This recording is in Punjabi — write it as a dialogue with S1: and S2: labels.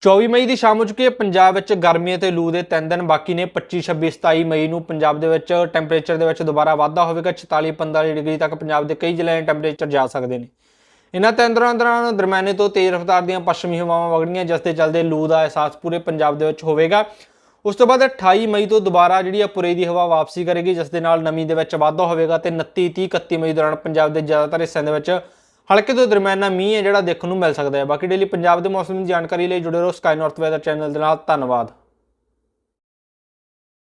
S1: 24 ਮਈ ਦੀ ਸ਼ਾਮ ਹੋ ਚੁੱਕੀ ਹੈ। ਪੰਜਾਬ ਵਿੱਚ ਗਰਮੀ ਅਤੇ ਲੂ ਦੇ 3 ਦਿਨ ਬਾਕੀ ਨੇ। 25, 26, 27 ਮਈ ਨੂੰ ਪੰਜਾਬ ਦੇ ਵਿੱਚ ਟੈਂਪਰੇਚਰ ਦੇ ਵਿੱਚ ਦੁਬਾਰਾ ਵਾਧਾ ਹੋਵੇਗਾ। 44, 45 ਡਿਗਰੀ ਤੱਕ ਪੰਜਾਬ ਦੇ ਕਈ ਜ਼ਿਲ੍ਹਿਆਂ ਦੇ ਟੈਂਪਰੇਚਰ ਜਾ ਸਕਦੇ ਨੇ। ਇਹਨਾਂ 3 ਦਿਨਾਂ ਦੌਰਾਨ ਦਰਮਿਆਨੇ ਤੋਂ ਤੇਜ਼ ਰਫ਼ਤਾਰ ਦੀਆਂ ਪੱਛਮੀ ਹਵਾਵਾਂ ਵਗਣਗੀਆਂ, ਜਿਸ ਦੇ ਚੱਲਦੇ ਲੂ ਦਾ ਅਹਿਸਾਸ ਪੂਰੇ ਪੰਜਾਬ ਦੇ ਵਿੱਚ ਹੋਵੇਗਾ। ਉਸ ਤੋਂ ਬਾਅਦ 28 ਮਈ ਤੋਂ ਦੁਬਾਰਾ ਜਿਹੜੀ ਪੁਰੇ ਦੀ ਹਵਾ ਵਾਪਸੀ ਕਰੇਗੀ, ਜਿਸ ਦੇ ਨਾਲ ਨਮੀ ਦੇ ਵਿੱਚ ਵਾਧਾ ਹੋਵੇਗਾ ਤੇ 29, 30, 31 ਮਈ ਦੌਰਾਨ ਪੰਜਾਬ ਦੇ ਜ਼ਿਆਦਾਤਰ ਹਿੱਸਿਆਂ ਦੇ ਵਿੱਚ ਹਲਕੇ ਤੋਂ ਦਰਮਿਆਨਾ ਮੀਂਹ ਹੈ ਜਿਹੜਾ ਦੇਖਣ ਨੂੰ ਮਿਲ ਸਕਦਾ ਹੈ। ਬਾਕੀ ਡੇਲੀ ਪੰਜਾਬ ਦੇ ਮੌਸਮ ਦੀ ਜਾਣਕਾਰੀ ਲਈ ਜੁੜੇ ਰਹੋ ਸਕਾਈ ਨਾਰਥ ਵੈਦਰ ਚੈਨਲ ਦੇ ਨਾਲ। ਧੰਨਵਾਦ।